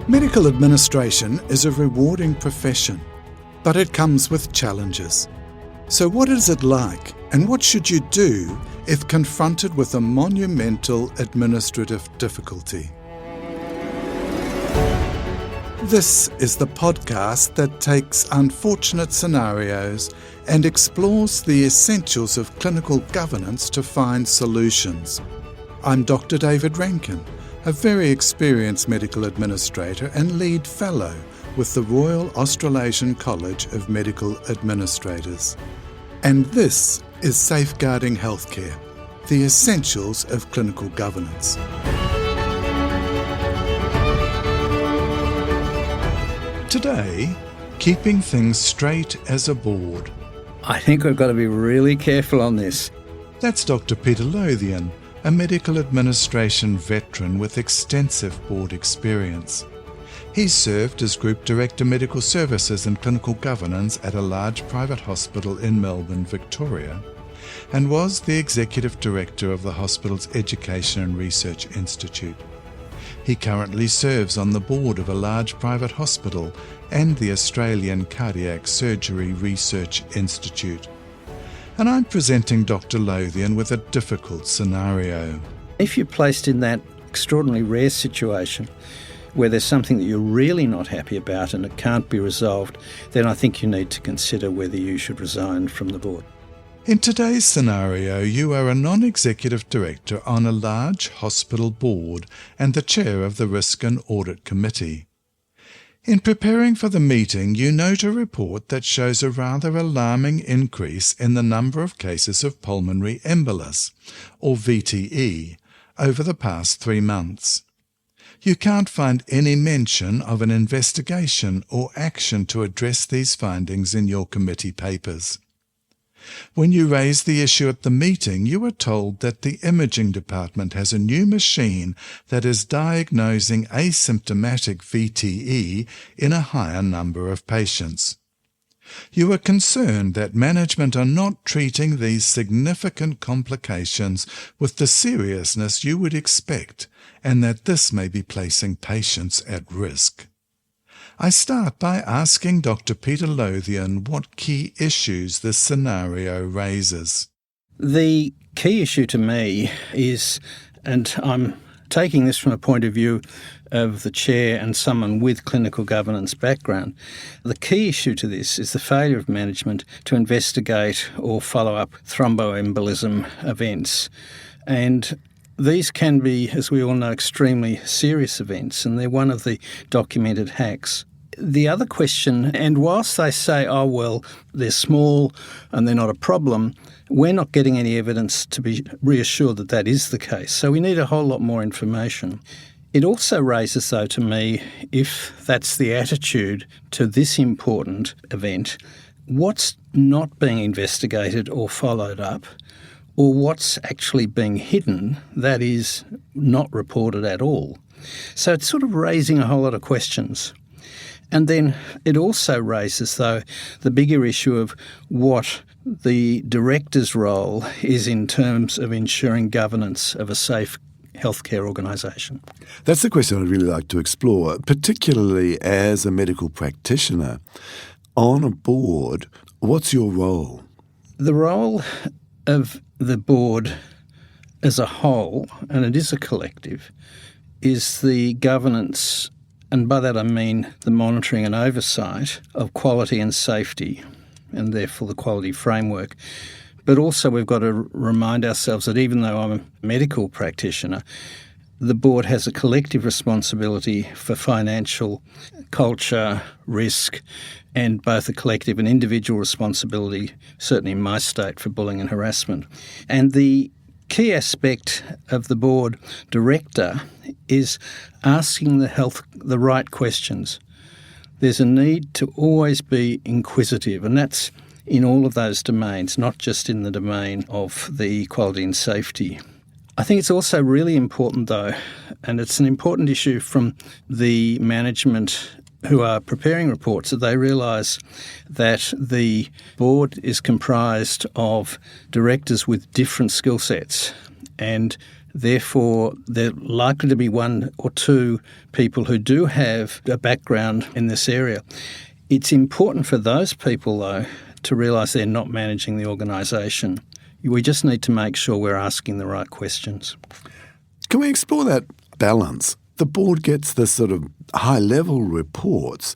Medical administration is a rewarding profession, but it comes with challenges. So what is it like, and what should you do if confronted with a monumental administrative difficulty? This is the podcast that takes unfortunate scenarios and explores the essentials of clinical governance to find solutions. I'm Dr David Rankin, a very experienced medical administrator and lead fellow with the Royal Australasian College of Medical Administrators. And this is Safeguarding Healthcare, the essentials of clinical governance. Today, keeping things straight as a board. I think we've got to be really careful on this. That's Dr Peter Lowthian, a medical administration veteran with extensive board experience. He served as Group Director Medical Services and Clinical Governance at a large private hospital in Melbourne, Victoria, and was the Executive Director of the hospital's Education and Research Institute. He currently serves on the board of a large private hospital and the Australian Cardiac Surgery Research Institute. And I'm presenting Dr Lowthian with a difficult scenario. If you're placed in that extraordinarily rare situation where there's something that you're really not happy about and it can't be resolved, then I think you need to consider whether you should resign from the board. In today's scenario, you are a non-executive director on a large hospital board and the chair of the Risk and Audit Committee. In preparing for the meeting, you note a report that shows a rather alarming increase in the number of cases of pulmonary embolus, or VTE, over the past 3 months. You can't find any mention of an investigation or action to address these findings in your committee papers. When you raise the issue at the meeting, you are told that the imaging department has a new machine that is diagnosing asymptomatic VTE in a higher number of patients. You are concerned that management are not treating these significant complications with the seriousness you would expect, and that this may be placing patients at risk. I start by asking Dr Peter Lowthian what key issues this scenario raises. The key issue to me is, and I'm taking this from a point of view of the chair and someone with clinical governance background, the key issue to this is the failure of management to investigate or follow up thromboembolism events. And these can be, as we all know, extremely serious events, and they're one of the documented hacks. The other question, and whilst they say, oh, well, they're small and they're not a problem, we're not getting any evidence to be reassured that that is the case. So we need a whole lot more information. It also raises, though, to me, if that's the attitude to this important event, what's not being investigated or followed up, or what's actually being hidden, that is not reported at all. So it's sort of raising a whole lot of questions. And then it also raises, though, the bigger issue of what the director's role is in terms of ensuring governance of a safe healthcare organisation. That's the question I'd really like to explore, particularly as a medical practitioner. On a board, what's your role? The role of the board as a whole, and it is a collective, is the governance, and by that I mean the monitoring and oversight of quality and safety, and therefore the quality framework. But also we've got to remind ourselves that even though I'm a medical practitioner, the board has a collective responsibility for financial, culture, risk, and both a collective and individual responsibility, certainly in my state, for bullying and harassment. And the key aspect of the board director is asking the right questions. There's a need to always be inquisitive, and that's in all of those domains, not just in the domain of the quality and safety. I think it's also really important, though, and it's an important issue from the management who are preparing reports, that they realise that the board is comprised of directors with different skill sets, and Therefore, there are likely to be one or two people who do have a background in this area. It's important for those people, though, to realise they're not managing the organisation. We just need to make sure we're asking the right questions. Can we explore that balance? The board gets this sort of high-level reports,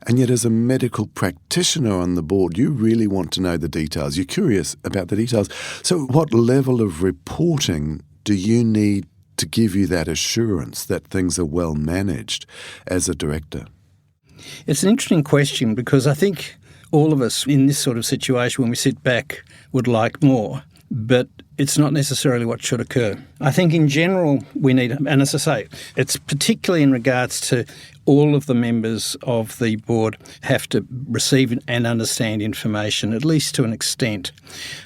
and yet as a medical practitioner on the board, you really want to know the details. You're curious about the details. So what level of reporting do you need to give you that assurance that things are well managed as a director? It's an interesting question because I think all of us in this sort of situation, when we sit back, would like more, but it's not necessarily what should occur. I think in general we need, and as I say, it's particularly in regards to all of the members of the board have to receive and understand information, at least to an extent.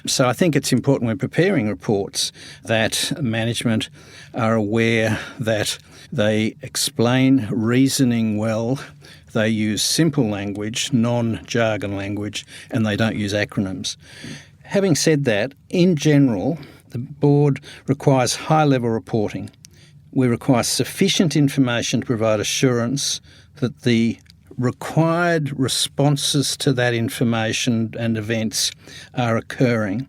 So I think it's important when preparing reports that management are aware that they explain reasoning well, they use simple language, non-jargon language, and they don't use acronyms. Having said that, in general, the board requires high-level reporting. We require sufficient information to provide assurance that the required responses to that information and events are occurring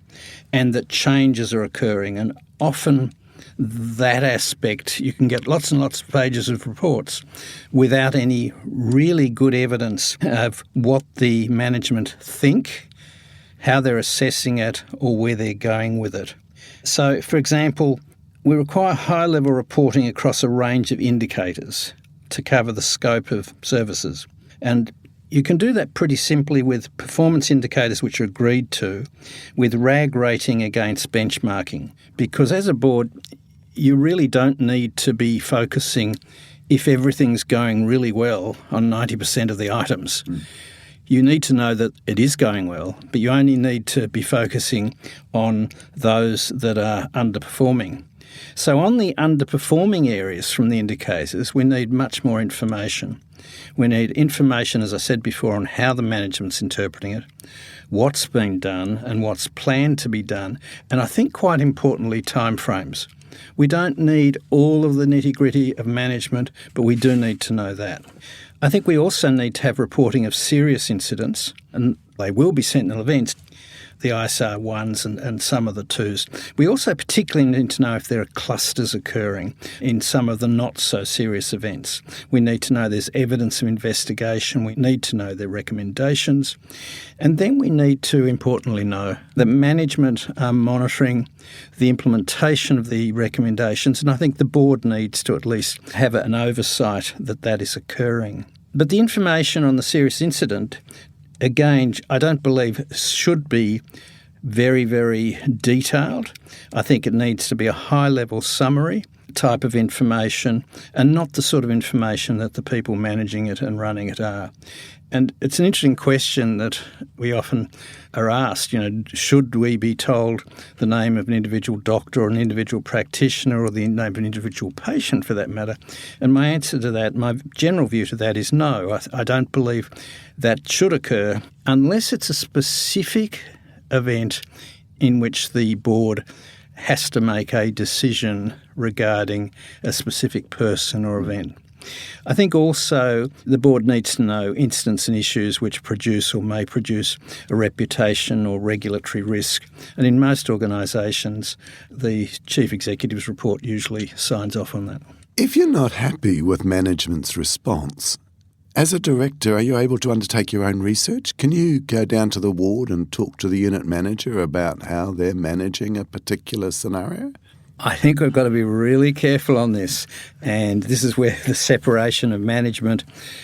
and that changes are occurring. And often that aspect, you can get lots and lots of pages of reports without any really good evidence of what the management think, how they're assessing it, or where they're going with it. So, for example, we require high-level reporting across a range of indicators to cover the scope of services. And you can do that pretty simply with performance indicators which are agreed to, with RAG rating against benchmarking. Because as a board, you really don't need to be focusing, if everything's going really well, on 90% of the items. You need to know that it is going well, but you only need to be focusing on those that are underperforming. So on the underperforming areas from the indicators, we need much more information. We need information, as I said before, on how the management's interpreting it, what's been done and what's planned to be done, and I think quite importantly, timeframes. We don't need all of the nitty-gritty of management, but we do need to know that. I think we also need to have reporting of serious incidents, and they will be sentinel events, the ISR 1s and some of the 2s. We also particularly need to know if there are clusters occurring in some of the not-so-serious events. We need to know there's evidence of investigation. We need to know their recommendations. And then we need to, importantly, know that management are monitoring the implementation of the recommendations, and I think the board needs to at least have an oversight that that is occurring. But the information on the serious incident, again, I don't believe should be very, very detailed. I think it needs to be a high-level summary type of information and not the sort of information that the people managing it and running it are. And it's an interesting question that we often are asked, should we be told the name of an individual doctor or an individual practitioner or the name of an individual patient for that matter? And my answer to that, my general view to that is no. I don't believe that should occur unless it's a specific event in which the board has to make a decision regarding a specific person or event. I think also the board needs to know incidents and issues which produce or may produce a reputation or regulatory risk. And in most organisations, the chief executive's report usually signs off on that. If you're not happy with management's response, as a director, are you able to undertake your own research? Can you go down to the ward and talk to the unit manager about how they're managing a particular scenario? I think we've got to be really careful on this, and this is where the separation of management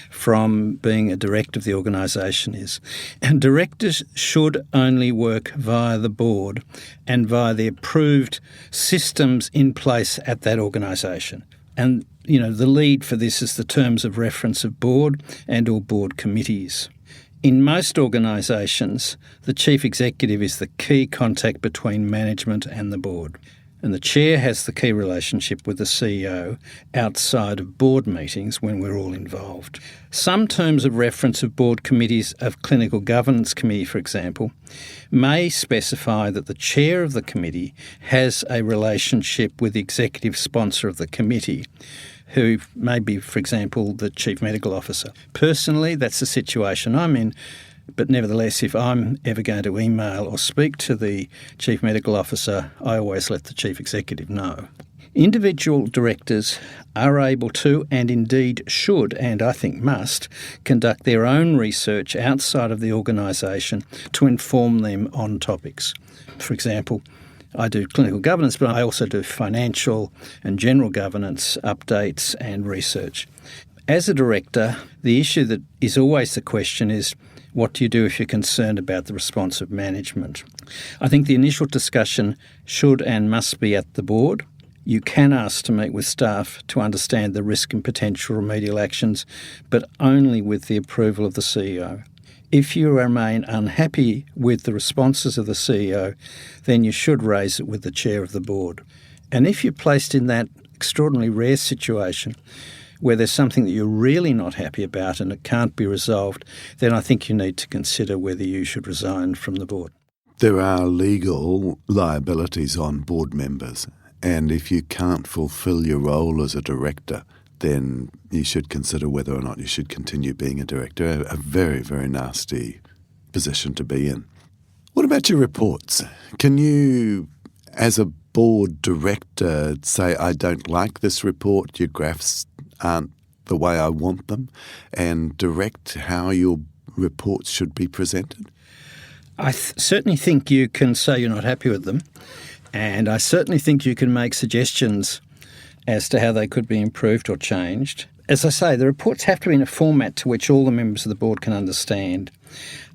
from being a director of the organisation is. And directors should only work via the board and via the approved systems in place at that organisation. And, the lead for this is the terms of reference of board and or board committees. In most organisations, the chief executive is the key contact between management and the board. And the chair has the key relationship with the CEO outside of board meetings when we're all involved. Some terms of reference of board committees of clinical governance committee, for example, may specify that the chair of the committee has a relationship with the executive sponsor of the committee, who may be, for example, the chief medical officer. Personally, that's the situation I'm in. But nevertheless, if I'm ever going to email or speak to the chief medical officer, I always let the chief executive know. Individual directors are able to, and indeed should, and I think must, conduct their own research outside of the organisation to inform them on topics. For example, I do clinical governance, but I also do financial and general governance updates and research. As a director, the issue that is always the question is, what do you do if you're concerned about the response of management? I think the initial discussion should and must be at the board. You can ask to meet with staff to understand the risk and potential remedial actions, but only with the approval of the CEO. If you remain unhappy with the responses of the CEO, then you should raise it with the chair of the board. And if you're placed in that extraordinarily rare situation where there's something that you're really not happy about and it can't be resolved, then I think you need to consider whether you should resign from the board. There are legal liabilities on board members, and if you can't fulfil your role as a director, then you should consider whether or not you should continue being a director. A very, very nasty position to be in. What about your reports? Can you, as a board director, say, I don't like this report, your graphs aren't the way I want them, and direct how your reports should be presented? I certainly think you can say you're not happy with them, and I certainly think you can make suggestions as to how they could be improved or changed. As I say, the reports have to be in a format to which all the members of the board can understand,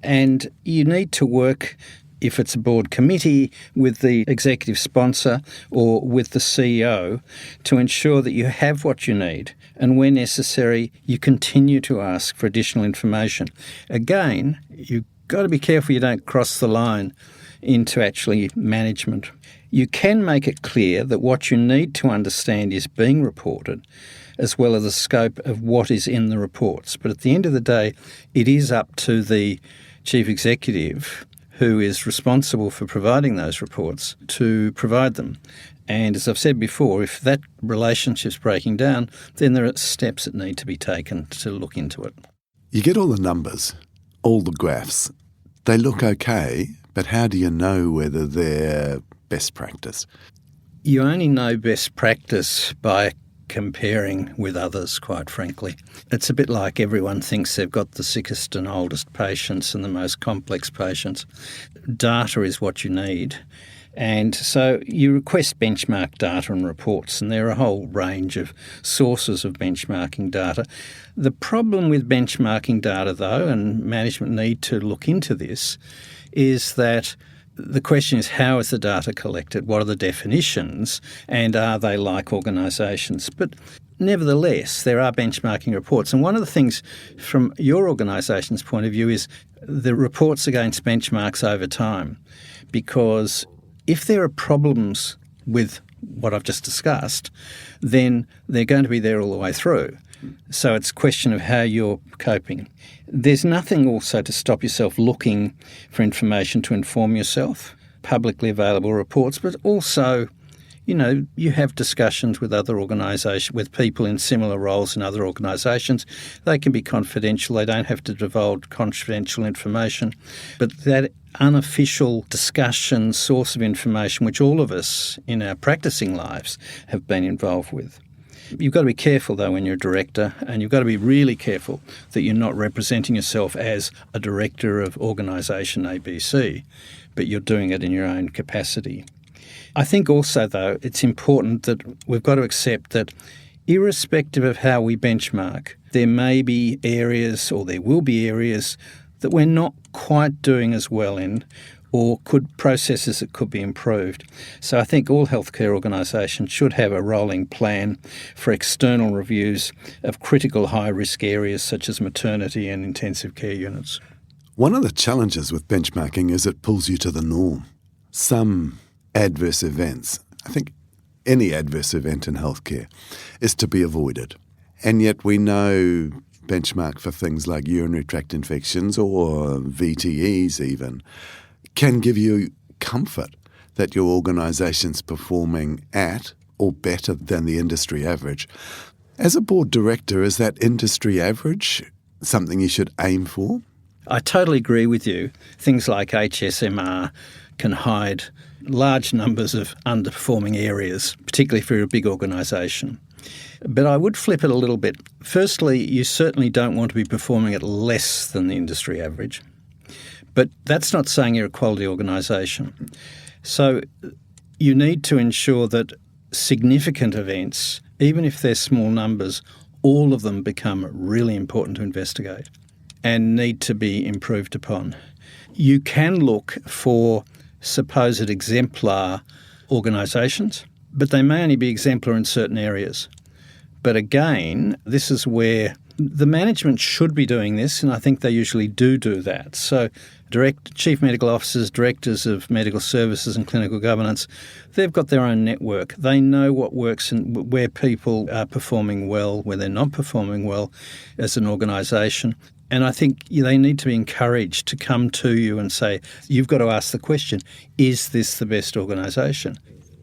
and you need to work, if it's a board committee, with the executive sponsor or with the CEO to ensure that you have what you need, and where necessary, you continue to ask for additional information. Again, you've got to be careful you don't cross the line into actually management. You can make it clear that what you need to understand is being reported, as well as the scope of what is in the reports. But at the end of the day, it is up to the chief executive, who is responsible for providing those reports, to provide them. And as I've said before, if that relationship's breaking down, then there are steps that need to be taken to look into it. You get all the numbers, all the graphs. They look okay, but how do you know whether they're best practice? You only know best practice by comparing with others, quite frankly. It's a bit like everyone thinks they've got the sickest and oldest patients and the most complex patients. Data is what you need. And so you request benchmark data and reports, and there are a whole range of sources of benchmarking data. The problem with benchmarking data, though, and management need to look into this, is that the question is, how is the data collected? What are the definitions? And are they like organisations? But nevertheless, there are benchmarking reports. And one of the things from your organisation's point of view is the reports against benchmarks over time. Because if there are problems with what I've just discussed, then they're going to be there all the way through. So it's a question of how you're coping. There's nothing also to stop yourself looking for information to inform yourself, publicly available reports, but also, you have discussions with other organisations, with people in similar roles in other organisations. They can be confidential. They don't have to divulge confidential information. But that unofficial discussion, source of information, which all of us in our practicing lives have been involved with. You've got to be careful, though, when you're a director, and you've got to be really careful that you're not representing yourself as a director of organisation ABC, but you're doing it in your own capacity. I think also, though, it's important that we've got to accept that irrespective of how we benchmark, there may be areas, or there will be areas, that we're not quite doing as well in, or processes that could be improved. So I think all healthcare organisations should have a rolling plan for external reviews of critical high-risk areas such as maternity and intensive care units. One of the challenges with benchmarking is it pulls you to the norm. Some adverse events I think any adverse event in healthcare is to be avoided. And yet we know benchmark for things like urinary tract infections or VTEs even can give you comfort that your organisation's performing at or better than the industry average. As a board director, is that industry average something you should aim for? I totally agree with you. Things like HSMR can hide large numbers of underperforming areas, particularly for a big organisation. But I would flip it a little bit. Firstly, you certainly don't want to be performing at less than the industry average. But that's not saying you're a quality organisation. So you need to ensure that significant events, even if they're small numbers, all of them become really important to investigate and need to be improved upon. You can look for supposed exemplar organisations, but they may only be exemplar in certain areas. But again, this is where the management should be doing this, and I think they usually do that. So chief medical officers, directors of medical services and clinical governance, they've got their own network. They know what works and where people are performing well, where they're not performing well as an organisation. And I think they need to be encouraged to come to you and say, you've got to ask the question, is this the best organisation?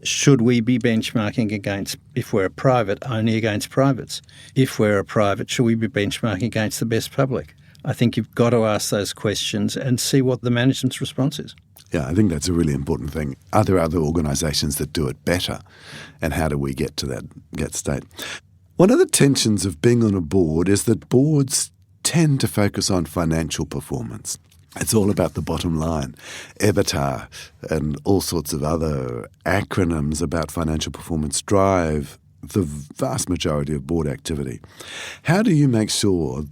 Should we be benchmarking against, if we're a private, only against privates? If we're a private, should we be benchmarking against the best public? I think you've got to ask those questions and see what the management's response is. Yeah, I think that's a really important thing. Are there other organisations that do it better? And how do we get to that state? One of the tensions of being on a board is that boards tend to focus on financial performance. It's all about the bottom line, EBITDA, and all sorts of other acronyms about financial performance drive the vast majority of board activity. How do you make sure,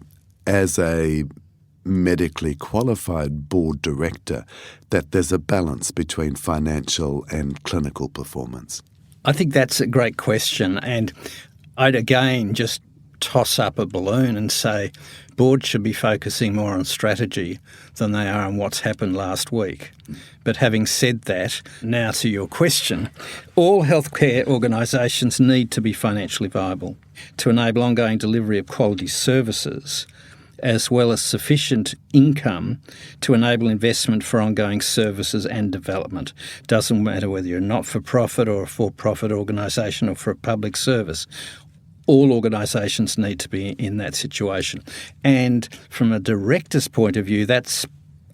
as a medically qualified board director, that there's a balance between financial and clinical performance? I think that's a great question, and I'd again just toss up a balloon and say boards should be focusing more on strategy than they are on what's happened last week. But having said that, now to your question, all healthcare organisations need to be financially viable to enable ongoing delivery of quality services, as well as sufficient income to enable investment for ongoing services and development. Doesn't matter whether you're a not-for-profit or a for-profit organisation or for a public service. All organisations need to be in that situation. And from a director's point of view, that's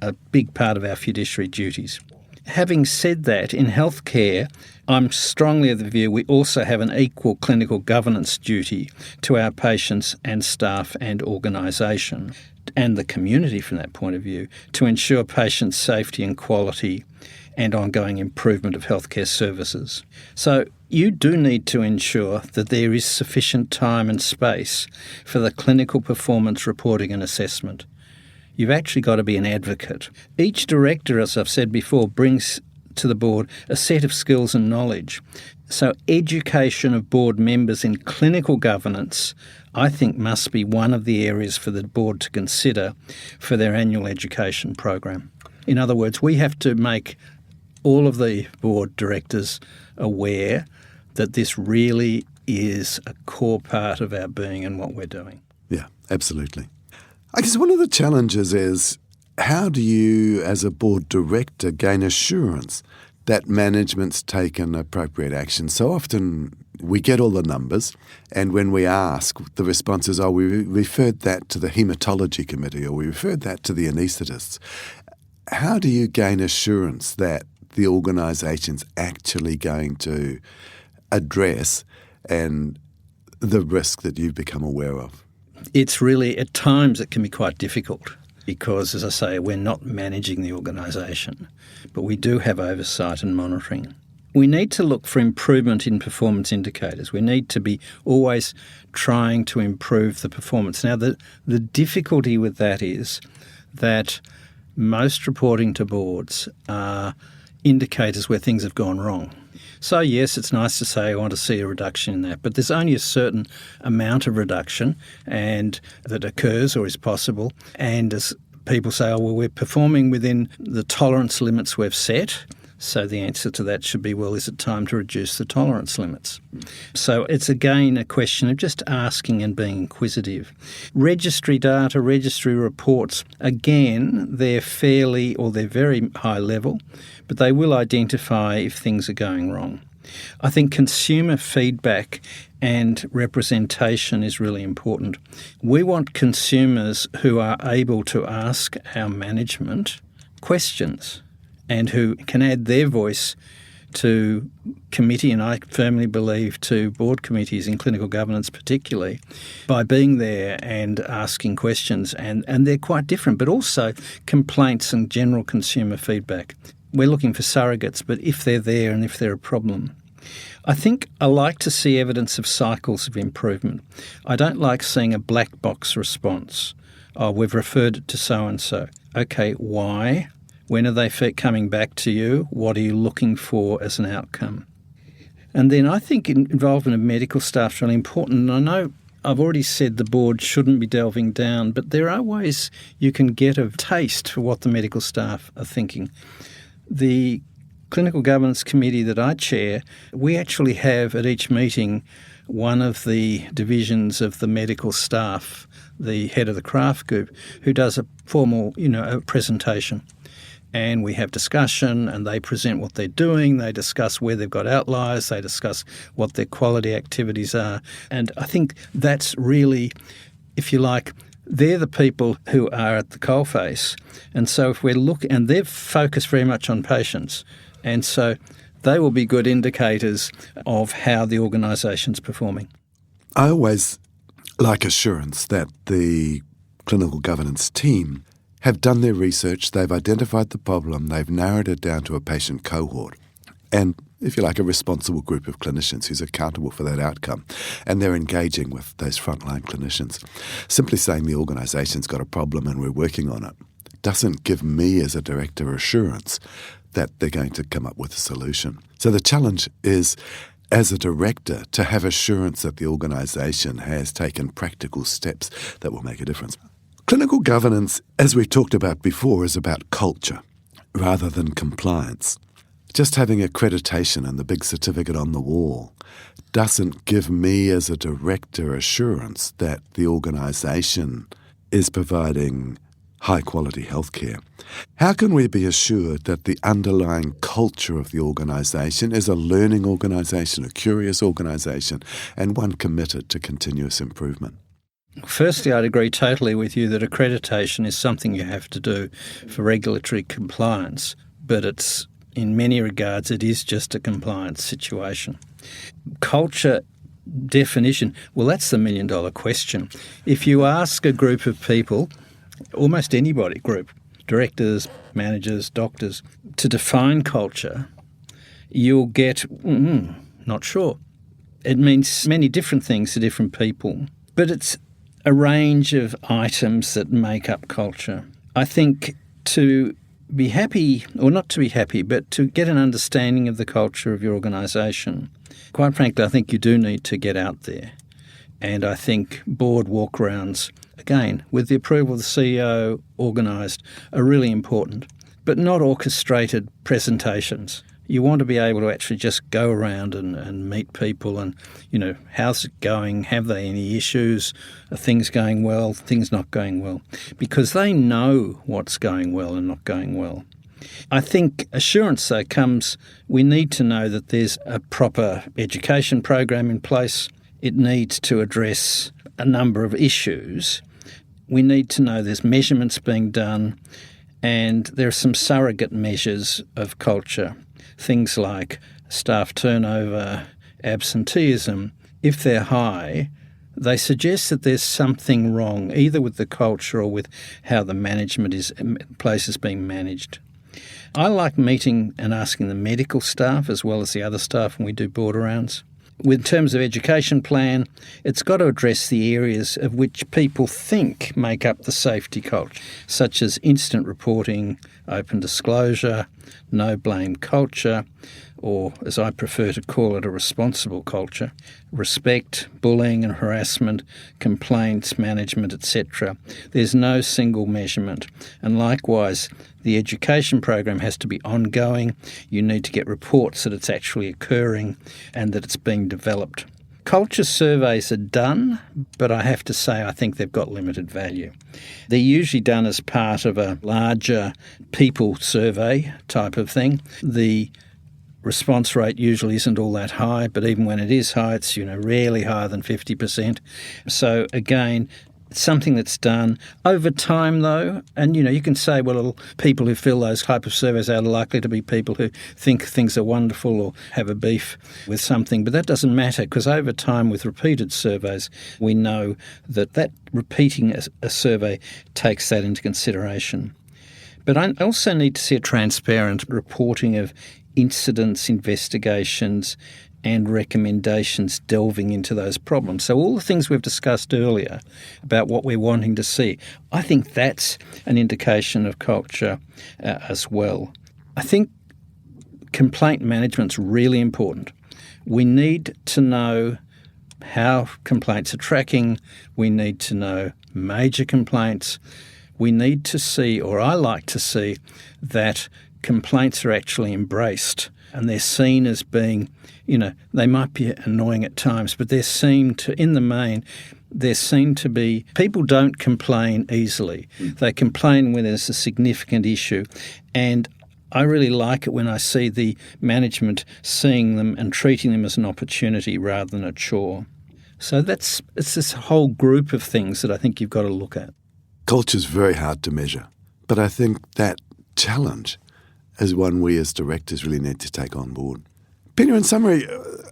a big part of our fiduciary duties. Having said that, in healthcare, I'm strongly of the view we also have an equal clinical governance duty to our patients and staff and organisation and the community from that point of view to ensure patient safety and quality and ongoing improvement of healthcare services. So you do need to ensure that there is sufficient time and space for the clinical performance reporting and assessment. You've actually got to be an advocate. Each director, as I've said before, brings to the board a set of skills and knowledge. So education of board members in clinical governance, I think, must be one of the areas for the board to consider for their annual education program. In other words, we have to make all of the board directors aware that this really is a core part of our being and what we're doing. Yeah, absolutely. I guess one of the challenges is, how do you, as a board director, gain assurance that management's taken appropriate action? So often we get all the numbers, and when we ask, the response is, we referred that to the haematology committee, or we referred that to the anaesthetists. How do you gain assurance that the organisation's actually going to address and the risk that you've become aware of? It's really, at times it can be quite difficult because, as I say, we're not managing the organisation, but we do have oversight and monitoring. We need to look for improvement in performance indicators. We need to be always trying to improve the performance. Now, the difficulty with that is that most reporting to boards are indicators where things have gone wrong. So yes, it's nice to say I want to see a reduction in that, but there's only a certain amount of reduction and that occurs or is possible. And as people say, we're performing within the tolerance limits we've set, So the answer to that should be, well, is it time to reduce the tolerance limits? So it's again a question of just asking and being inquisitive. Registry data, registry reports, again, they're very high level, but they will identify if things are going wrong. I think consumer feedback and representation is really important. We want consumers who are able to ask our management questions and who can add their voice to committee, and I firmly believe to board committees in clinical governance particularly, by being there and asking questions. And they're quite different, but also complaints and general consumer feedback. We're looking for surrogates, but if they're there and if they're a problem. I think I like to see evidence of cycles of improvement. I don't like seeing a black box response. Oh, we've referred it to so-and-so. Okay, why? When are they coming back to you? What are you looking for as an outcome? And then I think involvement of medical staff is really important. And I know I've already said the board shouldn't be delving down, but there are ways you can get a taste for what the medical staff are thinking. The Clinical Governance Committee that I chair, we actually have at each meeting one of the divisions of the medical staff, the head of the craft group, who does a formal, a presentation. And we have discussion and they present what they're doing, they discuss where they've got outliers, they discuss what their quality activities are. And I think that's really, if you like, they're the people who are at the coalface. And so if we're looking, and they're focused very much on patients, and so they will be good indicators of how the organisation's performing. I always like assurance that the clinical governance team have done their research, they've identified the problem, they've narrowed it down to a patient cohort, and, if you like, a responsible group of clinicians who's accountable for that outcome, and they're engaging with those frontline clinicians. Simply saying the organisation's got a problem and we're working on it doesn't give me as a director assurance that they're going to come up with a solution. So the challenge is, as a director, to have assurance that the organisation has taken practical steps that will make a difference. Clinical governance, as we talked about before, is about culture rather than compliance. Just having accreditation and the big certificate on the wall doesn't give me as a director assurance that the organisation is providing high-quality healthcare. How can we be assured that the underlying culture of the organisation is a learning organisation, a curious organisation, and one committed to continuous improvement? Firstly, I'd agree totally with you that accreditation is something you have to do for regulatory compliance, but it's, in many regards, it is just a compliance situation. Culture definition, well, that's the million-dollar question. If you ask a group of people, almost anybody group, directors, managers, doctors, to define culture, you'll get, not sure. It means many different things to different people, but it's a range of items that make up culture. I think to be happy, or not to be happy, but to get an understanding of the culture of your organisation, quite frankly, I think you do need to get out there. And I think board walk-arounds, again, with the approval of the CEO, organised, are really important, but not orchestrated presentations. You want to be able to actually just go around and meet people and, how's it going? Have they any issues? Are things going well? Things not going well? Because they know what's going well and not going well. I think assurance, though, comes, we need to know that there's a proper education program in place. It needs to address a number of issues. We need to know there's measurements being done, and there are some surrogate measures of culture. Things like staff turnover, absenteeism. If they're high, they suggest that there's something wrong, either with the culture or with how the place is being managed. I like meeting and asking the medical staff as well as the other staff when we do board arounds. In terms of education plan, it's got to address the areas of which people think make up the safety culture, such as instant reporting, open disclosure, no-blame culture, or as I prefer to call it, a responsible culture, respect, bullying and harassment, complaints, management, etc. There's no single measurement. And likewise, the education program has to be ongoing. You need to get reports that it's actually occurring and that it's being developed. Culture surveys are done, but I have to say I think they've got limited value. They're usually done as part of a larger people survey type of thing. The response rate usually isn't all that high, but even when it is high, it's rarely higher than 50%. So again, it's something that's done over time, though, and you can say, well, people who fill those type of surveys out are likely to be people who think things are wonderful or have a beef with something, but that doesn't matter, because over time with repeated surveys, we know that repeating a survey takes that into consideration. But I also need to see a transparent reporting of incidents, investigations, and recommendations delving into those problems. So all the things we've discussed earlier about what we're wanting to see, I think that's an indication of culture as well. I think complaint management's really important. We need to know how complaints are tracking. We need to know major complaints. We need to see, or I like to see, that complaints are actually embraced and they're seen as being, they might be annoying at times, but they're seen to, in the main, they're seen to be, people don't complain easily. They complain when there's a significant issue. And I really like it when I see the management seeing them and treating them as an opportunity rather than a chore. So it's this whole group of things that I think you've got to look at. Culture's very hard to measure, but I think that challenge is one we as directors really need to take on board. Peter, in summary,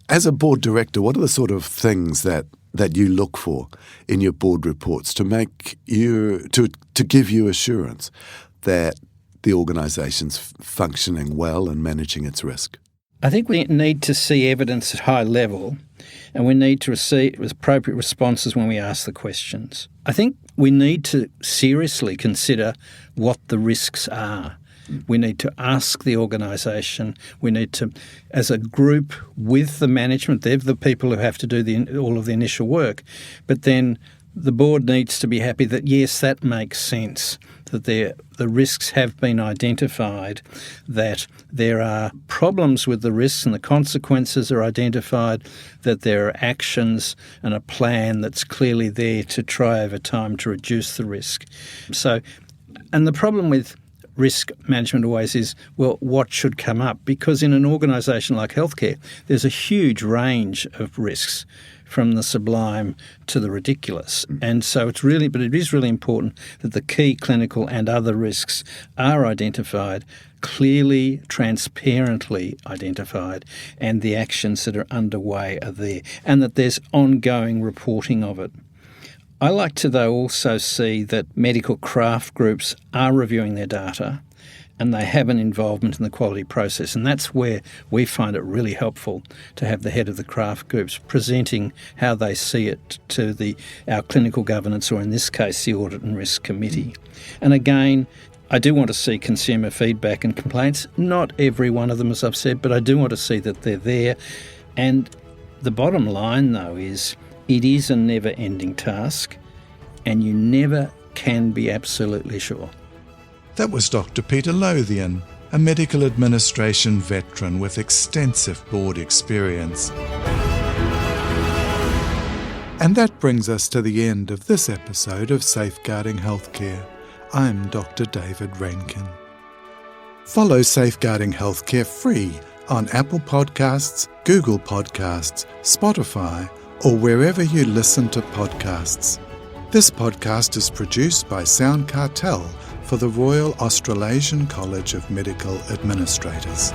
as a board director, what are the sort of things that you look for in your board reports to make you to give you assurance that the organisation's functioning well and managing its risk? I think we need to see evidence at high level, and we need to receive appropriate responses when we ask the questions. I think we need to seriously consider what the risks are. We need to ask the organisation. We need to, as a group with the management, they're the people who have to do all of the initial work, but then the board needs to be happy that, yes, that makes sense, that the risks have been identified, that there are problems with the risks and the consequences are identified, that there are actions and a plan that's clearly there to try over time to reduce the risk. So, and the problem with risk management always is, well, what should come up? Because in an organisation like healthcare, there's a huge range of risks, from the sublime to the ridiculous. And so it is really important that the key clinical and other risks are identified, clearly, transparently identified, and the actions that are underway are there, and that there's ongoing reporting of it. I like to, though, also see that medical craft groups are reviewing their data and they have an involvement in the quality process. And that's where we find it really helpful to have the head of the craft groups presenting how they see it to our clinical governance, or in this case, the Audit and Risk Committee. And again, I do want to see consumer feedback and complaints. Not every one of them, as I've said, but I do want to see that they're there. And the bottom line, though, is it is a never-ending task, and you never can be absolutely sure. That was Dr Peter Lowthian, a medical administration veteran with extensive board experience. And that brings us to the end of this episode of Safeguarding Healthcare. I'm Dr David Rankin. Follow Safeguarding Healthcare free on Apple Podcasts, Google Podcasts, Spotify, or wherever you listen to podcasts. This podcast is produced by Sound Cartel for the Royal Australasian College of Medical Administrators.